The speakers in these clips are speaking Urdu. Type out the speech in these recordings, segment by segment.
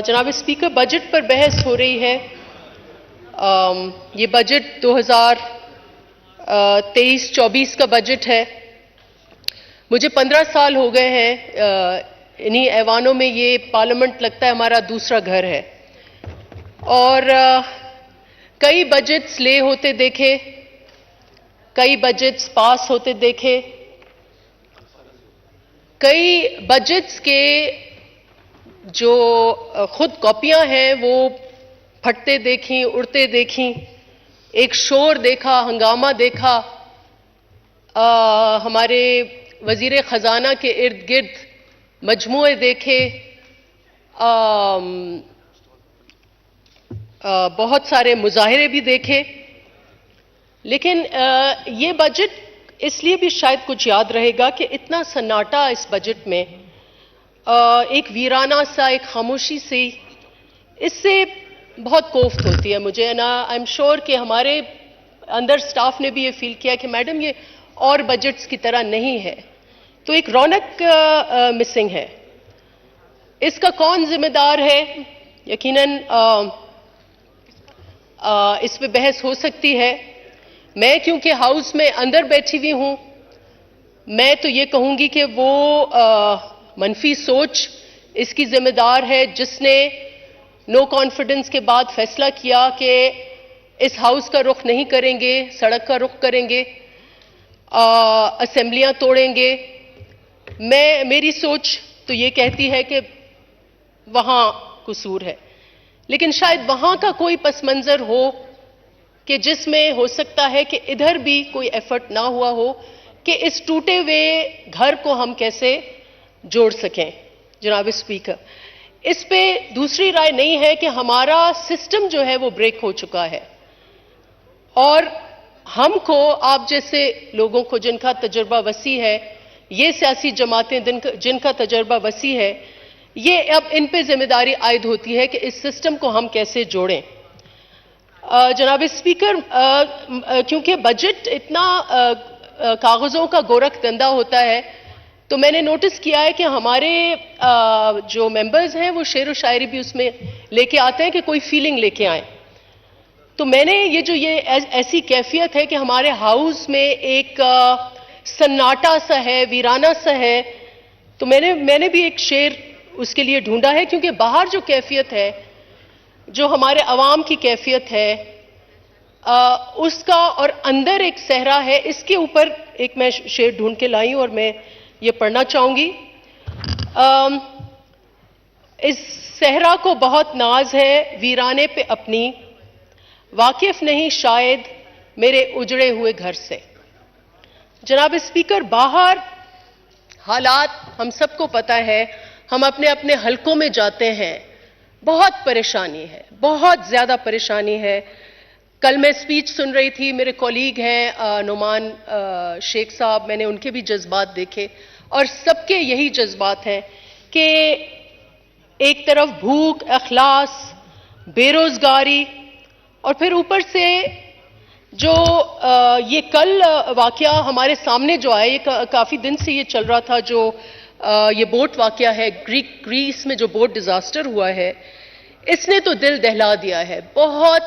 جناب اسپیکر، بجٹ پر بحث ہو رہی ہے۔ یہ بجٹ 2023-24 کا بجٹ ہے۔ مجھے 15 سال ہو گئے ہیں انہی ایوانوں میں۔ یہ پارلیمنٹ لگتا ہے ہمارا دوسرا گھر ہے، اور کئی بجٹس لے ہوتے دیکھے، کئی بجٹس پاس ہوتے دیکھے، کئی بجٹس کے جو خود کاپیاں ہیں وہ پھٹتے دیکھیں، اڑتے دیکھیں، ایک شور دیکھا، ہنگامہ دیکھا، ہمارے وزیر خزانہ کے ارد گرد مجموعے دیکھے، بہت سارے مظاہرے بھی دیکھے۔ لیکن یہ بجٹ اس لیے بھی شاید کچھ یاد رہے گا کہ اتنا سناٹا اس بجٹ میں، ایک ویرانہ سا، ایک خاموشی سی، اس سے بہت کوفت ہوتی ہے مجھے۔ آئی ایم شور کہ ہمارے اندر سٹاف نے بھی یہ فیل کیا کہ میڈم یہ اور بجٹس کی طرح نہیں ہے، تو ایک رونق مسنگ ہے۔ اس کا کون ذمہ دار ہے؟ یقیناً اس پہ بحث ہو سکتی ہے۔ میں کیونکہ ہاؤس میں اندر بیٹھی ہوئی ہوں، میں تو یہ کہوں گی کہ وہ منفی سوچ اس کی ذمہ دار ہے جس نے نو کانفیڈنس کے بعد فیصلہ کیا کہ اس ہاؤس کا رخ نہیں کریں گے، سڑک کا رخ کریں گے، اسمبلیاں توڑیں گے۔ میری سوچ تو یہ کہتی ہے کہ وہاں قصور ہے، لیکن شاید وہاں کا کوئی پس منظر ہو کہ جس میں ہو سکتا ہے کہ ادھر بھی کوئی ایفرٹ نہ ہوا ہو کہ اس ٹوٹے ہوئے گھر کو ہم کیسے جوڑ سکیں۔ جناب اسپیکر، اس پہ دوسری رائے نہیں ہے کہ ہمارا سسٹم جو ہے وہ بریک ہو چکا ہے، اور ہم کو، آپ جیسے لوگوں کو جن کا تجربہ وسیع ہے، یہ سیاسی جماعتیں جن کا تجربہ وسیع ہے، یہ اب ان پہ ذمہ داری عائد ہوتی ہے کہ اس سسٹم کو ہم کیسے جوڑیں۔ جناب اسپیکر، کیونکہ بجٹ اتنا کاغذوں کا گورکھ دھندا ہوتا ہے، تو میں نے نوٹس کیا ہے کہ ہمارے جو ممبرز ہیں وہ شعر و شاعری بھی اس میں لے کے آتے ہیں کہ کوئی فیلنگ لے کے آئیں۔ تو میں نے یہ ایسی کیفیت ہے کہ ہمارے ہاؤس میں ایک سناٹا سا ہے، ویرانہ سا ہے، تو میں نے بھی ایک شعر اس کے لیے ڈھونڈا ہے، کیونکہ باہر جو کیفیت ہے، جو ہمارے عوام کی کیفیت ہے، اس کا، اور اندر ایک صحرا ہے، اس کے اوپر ایک میں شعر ڈھونڈ کے لائی ہوں اور میں یہ پڑھنا چاہوں گی۔ اس صحرا کو بہت ناز ہے ویرانے پہ اپنی، واقف نہیں شاید میرے اجڑے ہوئے گھر سے۔ جناب اسپیکر، باہر حالات ہم سب کو پتہ ہے، ہم اپنے اپنے حلقوں میں جاتے ہیں، بہت پریشانی ہے، بہت زیادہ پریشانی ہے۔ کل میں سپیچ سن رہی تھی، میرے کولیگ ہیں نعمان شیخ صاحب، میں نے ان کے بھی جذبات دیکھے، اور سب کے یہی جذبات ہیں کہ ایک طرف بھوک، افلاس، بے روزگاری، اور پھر اوپر سے جو یہ کل واقعہ ہمارے سامنے جو آئے، یہ کافی دن سے یہ چل رہا تھا، جو یہ بوٹ واقعہ ہے، گریس میں جو بوٹ ڈیزاسٹر ہوا ہے، اس نے تو دل دہلا دیا ہے۔ بہت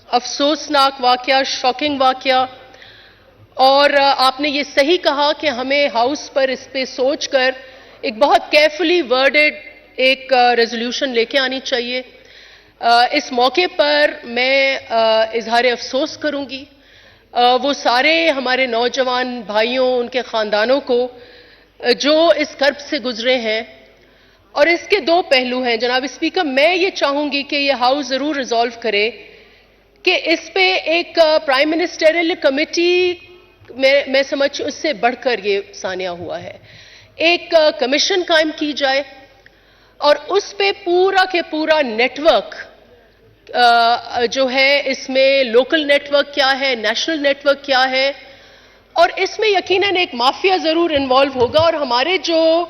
افسوسناک واقعہ، شاکنگ واقعہ، اور آپ نے یہ صحیح کہا کہ ہمیں ہاؤس پر اس پہ سوچ کر ایک بہت کیئرفلی ورڈڈ ایک ریزولوشن لے کے آنی چاہیے۔ اس موقع پر میں اظہار افسوس کروں گی وہ سارے ہمارے نوجوان بھائیوں، ان کے خاندانوں کو جو اس کرب سے گزرے ہیں، اور اس کے دو پہلو ہیں۔ جناب اسپیکر، میں یہ چاہوں گی کہ یہ ہاؤس ضرور ریزالو کرے کہ اس پہ ایک پرائم منسٹریل کمیٹی، میں سمجھ اس سے بڑھ کر یہ سانیہ ہوا ہے، ایک کمیشن قائم کی جائے، اور اس پہ پورا کے پورا نیٹ ورک جو ہے، اس میں لوکل نیٹ ورک کیا ہے، نیشنل نیٹ ورک کیا ہے، اور اس میں یقیناً ایک مافیا ضرور انوالو ہوگا، اور ہمارے جو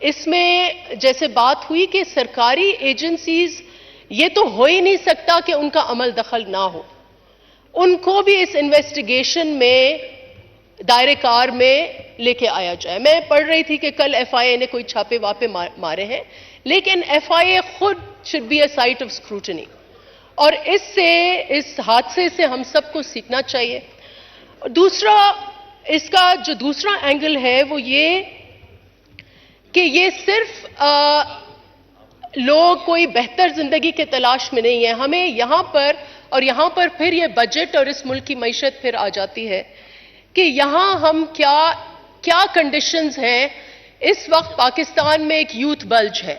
اس میں جیسے بات ہوئی کہ سرکاری ایجنسیز، یہ تو ہو ہی نہیں سکتا کہ ان کا عمل دخل نہ ہو، ان کو بھی اس انویسٹیگیشن میں دائرے کار میں لے کے آیا جائے. میں پڑھ رہی تھی کہ کل ایف آئی اے نے کوئی چھاپے واپے مارے ہیں, لیکن ایف آئی اے خود should be a site of scrutiny. اور اس حادثے سے ہم سب کو سیکھنا چاہیے. دوسرا, اس کا جو دوسرا اینگل ہے وہ یہ کہ یہ صرف لوگ کوئی بہتر زندگی کے تلاش میں نہیں ہے. ہمیں یہاں پر پھر یہ بجٹ اور اس ملک کی معیشت پھر آ جاتی ہے کہ یہاں ہم کیا کنڈیشنز ہیں. اس وقت پاکستان میں ایک یوتھ بلج ہے.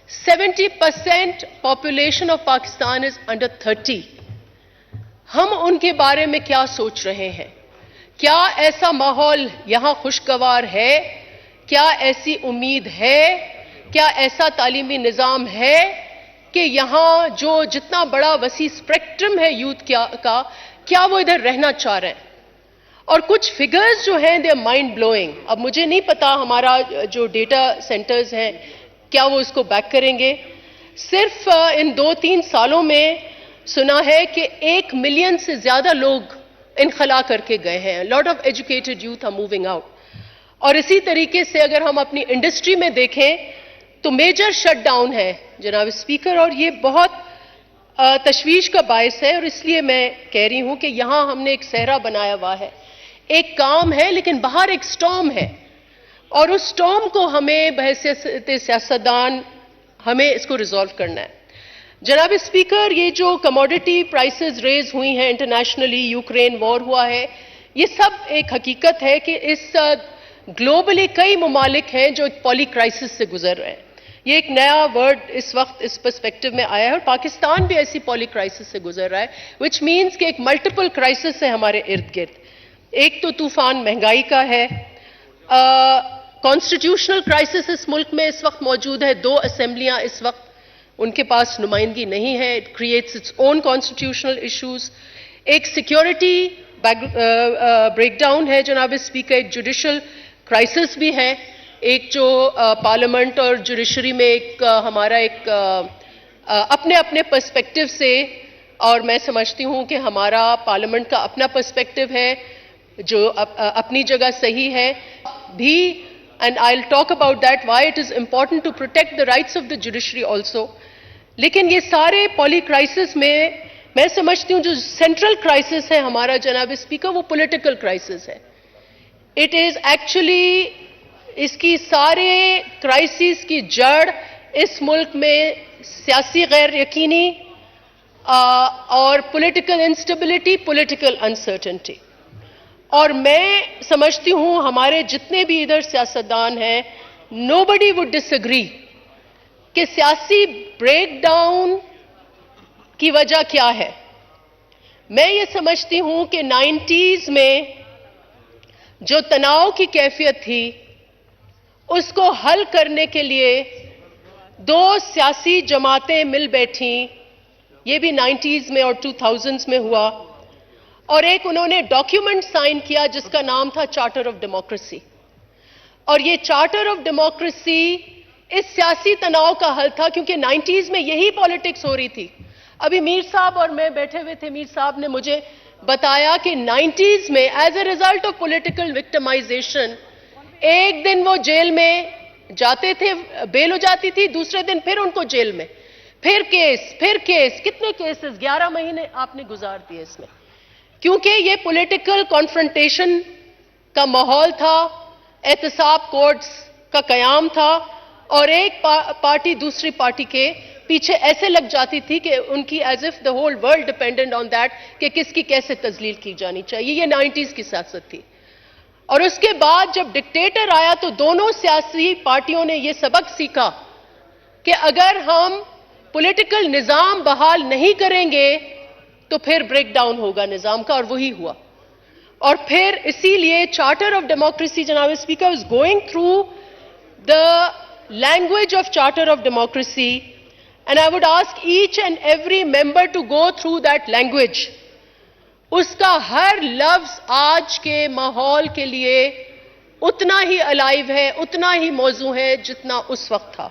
70% population of Pakistan is under 30. ہم ان کے بارے میں کیا سوچ رہے ہیں؟ کیا ایسا ماحول یہاں خوشگوار ہے؟ کیا ایسی امید ہے؟ کیا ایسا تعلیمی نظام ہے کہ یہاں جتنا بڑا وسیع اسپیکٹرم ہے یوتھ کا, کیا وہ ادھر رہنا چاہ رہے ہیں؟ اور کچھ فگرز جو ہیں دے آر مائنڈ بلوئنگ. اب مجھے نہیں پتا ہمارا جو ڈیٹا سینٹرز ہیں کیا وہ اس کو بیک کریں گے. صرف ان 2-3 سالوں میں سنا ہے کہ 1 ملین سے زیادہ لوگ انخلا کر کے گئے ہیں. Lot of educated youth are moving out. اور اسی طریقے سے اگر ہم اپنی انڈسٹری میں دیکھیں تو میجر شٹ ڈاؤن ہے جناب اسپیکر, اور یہ بہت تشویش کا باعث ہے. اور اس لیے میں کہہ رہی ہوں کہ یہاں ہم نے ایک صحرا بنایا ہوا ہے. ایک کام ہے لیکن باہر ایک سٹارم ہے, اور اس سٹارم کو ہمیں بحیثیت سیاستدان ہمیں اس کو ریزالو کرنا ہے. جناب اسپیکر, یہ جو کموڈٹی پرائسز ریز ہوئی ہیں انٹرنیشنلی, یوکرین وار ہوا ہے, یہ سب ایک حقیقت ہے کہ اس گلوبلی کئی ممالک ہیں جو ایک پولی کرائسس سے گزر رہے ہیں. یہ ایک نیا ورڈ اس وقت اس پرسپیکٹو میں آیا ہے, اور پاکستان بھی ایسی پولی کرائسس سے گزر رہا ہے, وچ مینس کہ ایک ملٹیپل کرائسس ہے ہمارے ارد گرد. ایک تو طوفان مہنگائی کا ہے, کانسٹیٹیوشنل کرائسس اس ملک میں اس وقت موجود ہے. 2 اسمبلیاں اس وقت ان کے پاس نمائندگی نہیں ہے. It creates its own constitutional issues. ایک سیکیورٹی بریک ڈاؤن ہے جناب اسپیکر. ایک جوڈیشل کرائسس بھی ہے. ایک جو پارلیمنٹ اور جوڈیشری میں ایک ہمارا ایک اپنے اپنے پرسپیکٹو سے, اور میں سمجھتی ہوں کہ ہمارا پارلیمنٹ کا اپنا پرسپیکٹو ہے جو اپنی جگہ صحیح ہے بھی, and I'll talk about that why it is important to protect the rights of the judiciary also. لیکن یہ سارے پولی کرائسس میں سمجھتی ہوں جو سینٹرل کرائسس ہے ہمارا جناب اسپیکر, وہ پولیٹیکل کرائسس ہے. اٹ از ایکچولی اس کی سارے کرائسس کی جڑ اس ملک میں سیاسی غیر یقینی اور پولیٹیکل انسٹیبلٹی, پولیٹیکل انسرٹنٹی. اور میں سمجھتی ہوں ہمارے جتنے بھی ادھر سیاستدان ہیں, nobody would disagree کہ سیاسی بریک ڈاؤن کی وجہ کیا ہے. میں یہ سمجھتی ہوں کہ 90s میں جو تناؤ کی کیفیت تھی اس کو حل کرنے کے لیے 2 سیاسی جماعتیں مل بیٹھیں. یہ بھی 90s میں اور 2000s میں ہوا, اور ایک انہوں نے ڈاکیومنٹ سائن کیا جس کا نام تھا چارٹر آف ڈیموکریسی. اور یہ چارٹر آف ڈیموکریسی اس سیاسی تناؤ کا حل تھا, کیونکہ 90s میں یہی پالیٹکس ہو رہی تھی. ابھی میر صاحب اور میں بیٹھے ہوئے تھے, میر صاحب نے مجھے بتایا کہ 90s میں as a result of political victimization ایک دن وہ جیل میں جاتے تھے, بیل ہو جاتی تھی, دوسرے دن پھر ان کو جیل میں, پھر کیس, کتنے کیسز 11 مہینے آپ نے گزار دیے اس میں, کیونکہ یہ پولیٹیکل کانفرنٹیشن کا ماحول تھا, احتساب کورٹس کا قیام تھا, اور ایک پارٹی دوسری پارٹی کے پیچھے ایسے لگ جاتی تھی کہ ان کی as if the whole world dependent on that کہ کس کی کیسے تذلیل کی جانی چاہیے. یہ 90s کی سیاست تھی. اور اس کے بعد جب ڈکٹیٹر آیا تو دونوں سیاسی پارٹیوں نے یہ سبق سیکھا کہ اگر ہم پولیٹیکل نظام بحال نہیں کریں گے تو پھر بریک ڈاؤن ہوگا نظام کا, اور وہی ہوا. اور پھر اسی لیے چارٹر آف ڈیموکریسی جناب speaker is going through the language of charter of democracy, and I would ask each and every member to go through that language. اس کا ہر لفظ آج کے ماحول کے لیے اتنا ہی الائیو ہے, اتنا ہی موزوں ہے جتنا اس وقت تھا.